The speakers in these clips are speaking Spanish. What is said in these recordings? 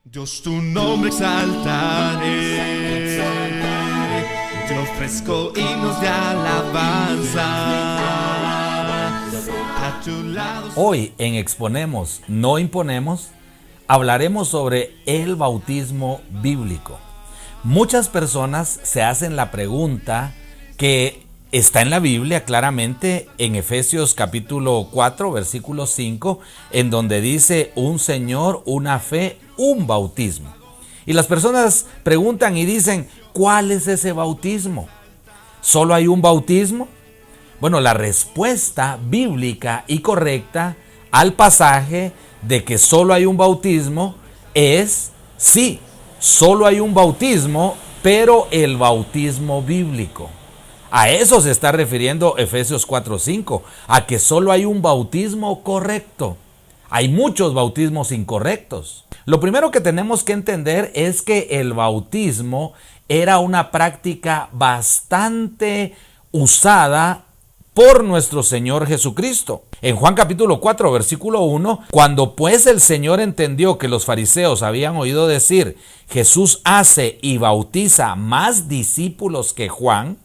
Dios, tu nombre exaltaré, te ofrezco himnos de alabanza. A tu lado. Hoy en Exponemos, no imponemos, hablaremos sobre el bautismo bíblico. Muchas personas se hacen la pregunta que está en la Biblia claramente en Efesios capítulo 4, versículo 5, en donde dice un Señor, una fe, un bautismo. Y las personas preguntan y dicen, ¿cuál es ese bautismo? ¿Solo hay un bautismo? Bueno, la respuesta bíblica y correcta al pasaje de que solo hay un bautismo es sí, solo hay un bautismo, pero el bautismo bíblico. A eso se está refiriendo Efesios 4:5, a que solo hay un bautismo correcto. Hay muchos bautismos incorrectos. Lo primero que tenemos que entender es que el bautismo era una práctica bastante usada por nuestro Señor Jesucristo. En Juan capítulo 4, versículo 1, cuando pues el Señor entendió que los fariseos habían oído decir, Jesús hace y bautiza más discípulos que Juan,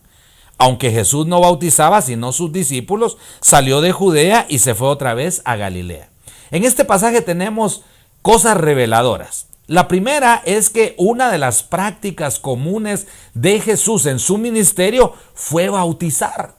aunque Jesús no bautizaba sino sus discípulos, salió de Judea y se fue otra vez a Galilea. En este pasaje tenemos cosas reveladoras. La primera es que una de las prácticas comunes de Jesús en su ministerio fue bautizar.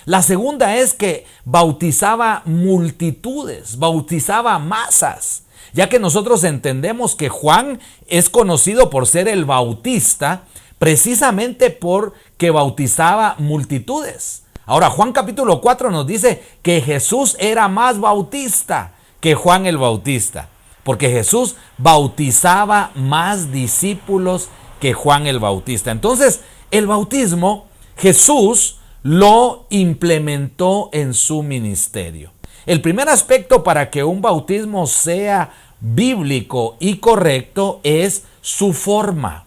La segunda es que bautizaba multitudes, bautizaba masas, ya que nosotros entendemos que Juan es conocido por ser el bautista, precisamente porque bautizaba multitudes. Ahora, Juan capítulo 4 nos dice que Jesús era más bautista que Juan el Bautista, porque Jesús bautizaba más discípulos que Juan el Bautista. Entonces, el bautismo, Jesús lo implementó en su ministerio. El primer aspecto para que un bautismo sea bíblico y correcto es su forma.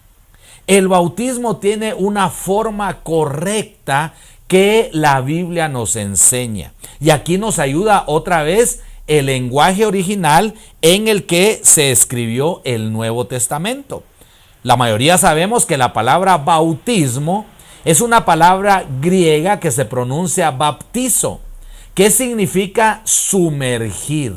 El bautismo tiene una forma correcta que la Biblia nos enseña. Y aquí nos ayuda otra vez el lenguaje original en el que se escribió el Nuevo Testamento. La mayoría sabemos que la palabra bautismo es una palabra griega que se pronuncia baptizo, que significa sumergir.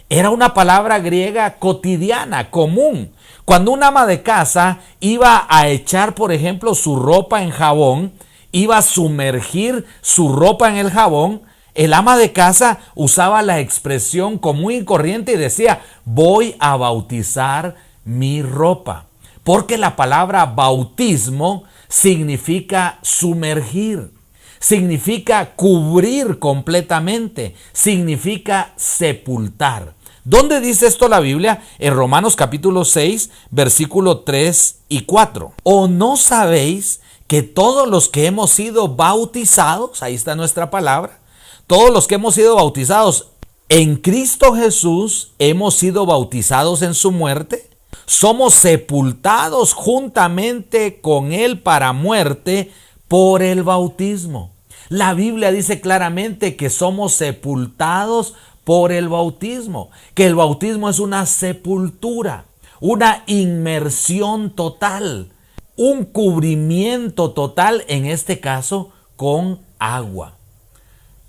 Era una palabra griega cotidiana, común. Cuando un ama de casa iba a echar, por ejemplo, su ropa en jabón, iba a sumergir su ropa en el jabón, el ama de casa usaba la expresión común y corriente y decía, voy a bautizar mi ropa. Porque la palabra bautismo significa sumergir, significa cubrir completamente, significa sepultar. ¿Dónde dice esto la Biblia? En Romanos capítulo 6, versículo 3 y 4. ¿O no sabéis que todos los que hemos sido bautizados, ahí está nuestra palabra, todos los que hemos sido bautizados en Cristo Jesús, hemos sido bautizados en su muerte? Somos sepultados juntamente con Él para muerte por el bautismo. La Biblia dice claramente que somos sepultados por el bautismo, que el bautismo es una sepultura, una inmersión total, un cubrimiento total, en este caso con agua.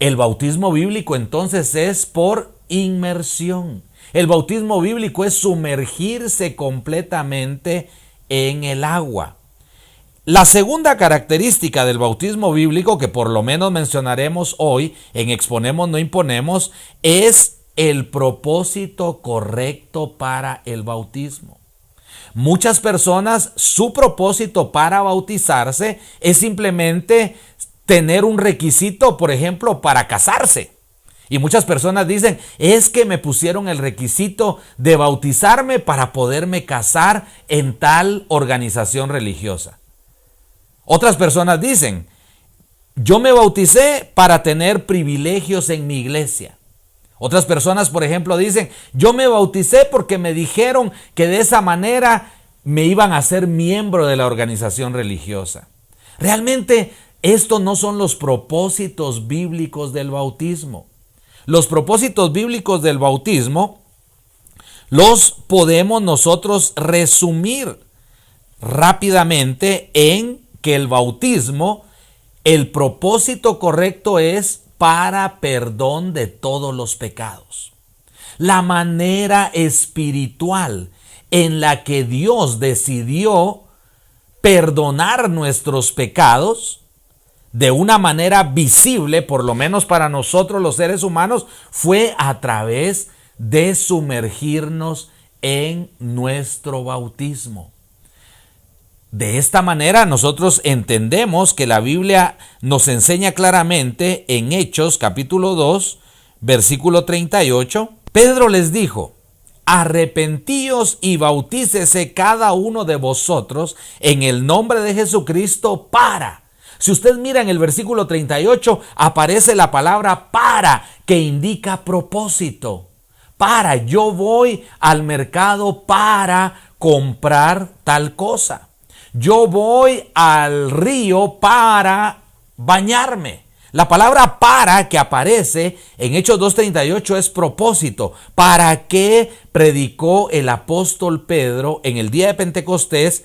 El bautismo bíblico entonces es por inmersión. El bautismo bíblico es sumergirse completamente en el agua. La segunda característica del bautismo bíblico, que por lo menos mencionaremos hoy en Exponemos no imponemos, es el propósito correcto para el bautismo. Muchas personas, su propósito para bautizarse es simplemente tener un requisito, por ejemplo, para casarse. Y muchas personas dicen, es que me pusieron el requisito de bautizarme para poderme casar en tal organización religiosa. Otras personas dicen, yo me bauticé para tener privilegios en mi iglesia. Otras personas, por ejemplo, dicen, yo me bauticé porque me dijeron que de esa manera me iban a ser miembro de la organización religiosa. Realmente, estos no son los propósitos bíblicos del bautismo. Los propósitos bíblicos del bautismo los podemos nosotros resumir rápidamente en que el bautismo, el propósito correcto es para perdón de todos los pecados. La manera espiritual en la que Dios decidió perdonar nuestros pecados de una manera visible, por lo menos para nosotros los seres humanos, fue a través de sumergirnos en nuestro bautismo. De esta manera nosotros entendemos que la Biblia nos enseña claramente en Hechos capítulo 2, versículo 38, Pedro les dijo: arrepentíos y bautícese cada uno de vosotros en el nombre de Jesucristo para. Si usted mira en el versículo 38, aparece la palabra para, que indica propósito. Para, yo voy al mercado para comprar tal cosa. Yo voy al río para bañarme. La palabra para que aparece en Hechos 2:38 es propósito. ¿Para qué predicó el apóstol Pedro en el día de Pentecostés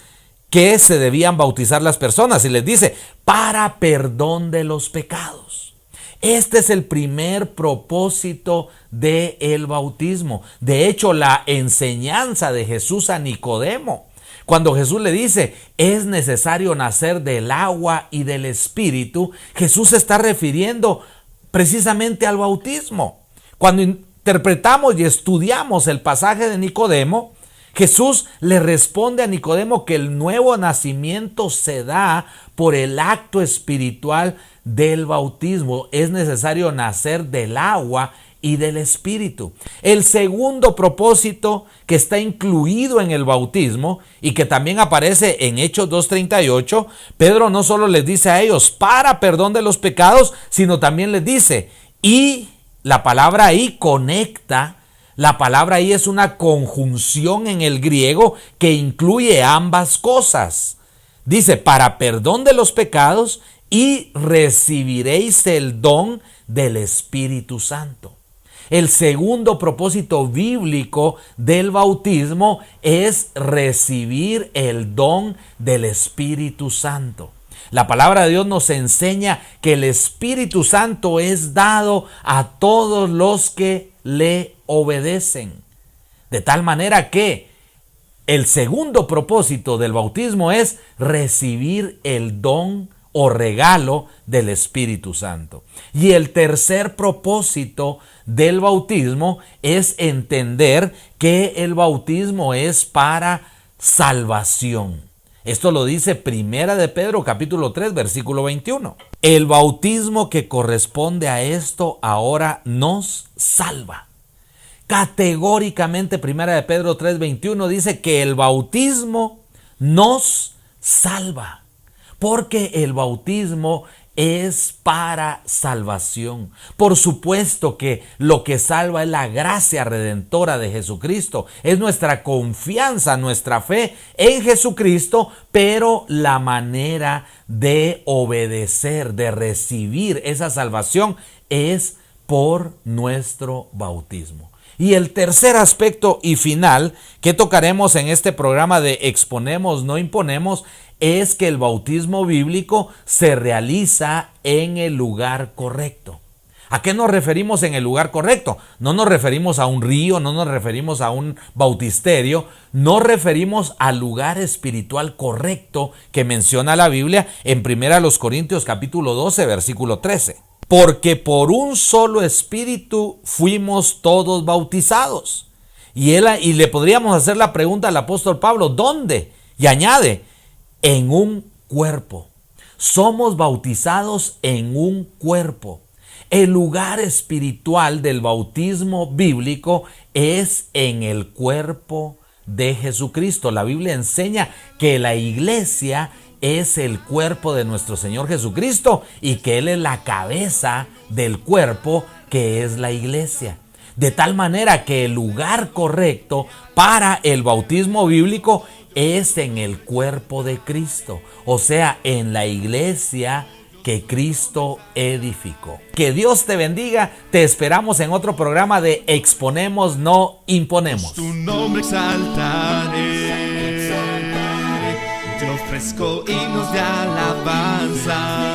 que se debían bautizar las personas? Y les dice, para perdón de los pecados. Este es el primer propósito del bautismo. De hecho, la enseñanza de Jesús a Nicodemo, cuando Jesús le dice, es necesario nacer del agua y del espíritu, Jesús se está refiriendo precisamente al bautismo. Cuando interpretamos y estudiamos el pasaje de Nicodemo, Jesús le responde a Nicodemo que el nuevo nacimiento se da por el acto espiritual del bautismo. Es necesario nacer del agua y del espíritu. El segundo propósito que está incluido en el bautismo y que también aparece en Hechos 2:38, Pedro no solo les dice a ellos para perdón de los pecados, sino también les dice, y la palabra ahí conecta. La palabra ahí es una conjunción en el griego que incluye ambas cosas. Dice, para perdón de los pecados y recibiréis el don del Espíritu Santo. El segundo propósito bíblico del bautismo es recibir el don del Espíritu Santo. La palabra de Dios nos enseña que el Espíritu Santo es dado a todos los que le obedecen. De tal manera que el segundo propósito del bautismo es recibir el don o regalo del Espíritu Santo. Y el tercer propósito del bautismo es entender que el bautismo es para salvación. Esto lo dice Primera de Pedro capítulo 3 versículo 21. El bautismo que corresponde a esto ahora nos salva. Categóricamente Primera de Pedro 3:21 dice que el bautismo nos salva. Porque el bautismo es para salvación. Por supuesto que lo que salva es la gracia redentora de Jesucristo. Es nuestra confianza, nuestra fe en Jesucristo, pero la manera de obedecer, de recibir esa salvación es por nuestro bautismo. Y el tercer aspecto y final que tocaremos en este programa de Exponemos, no imponemos, es que el bautismo bíblico se realiza en el lugar correcto. ¿A qué nos referimos en el lugar correcto? No nos referimos a un río, no nos referimos a un bautisterio, nos referimos al lugar espiritual correcto que menciona la Biblia en 1 Corintios capítulo 12, versículo 13. Porque por un solo espíritu fuimos todos bautizados. Y le podríamos hacer la pregunta al apóstol Pablo, ¿dónde? Y añade, en un cuerpo. Somos bautizados en un cuerpo. El lugar espiritual del bautismo bíblico es en el cuerpo de Jesucristo. La Biblia enseña que la iglesia es el cuerpo de nuestro Señor Jesucristo y que Él es la cabeza del cuerpo que es la iglesia. De tal manera que el lugar correcto para el bautismo bíblico es en el cuerpo de Cristo, o sea, en la iglesia que Cristo edificó. Que Dios te bendiga. Te esperamos en otro programa de Exponemos, no imponemos. Tu nombre exaltaré. Te ofrezco himnos de alabanza.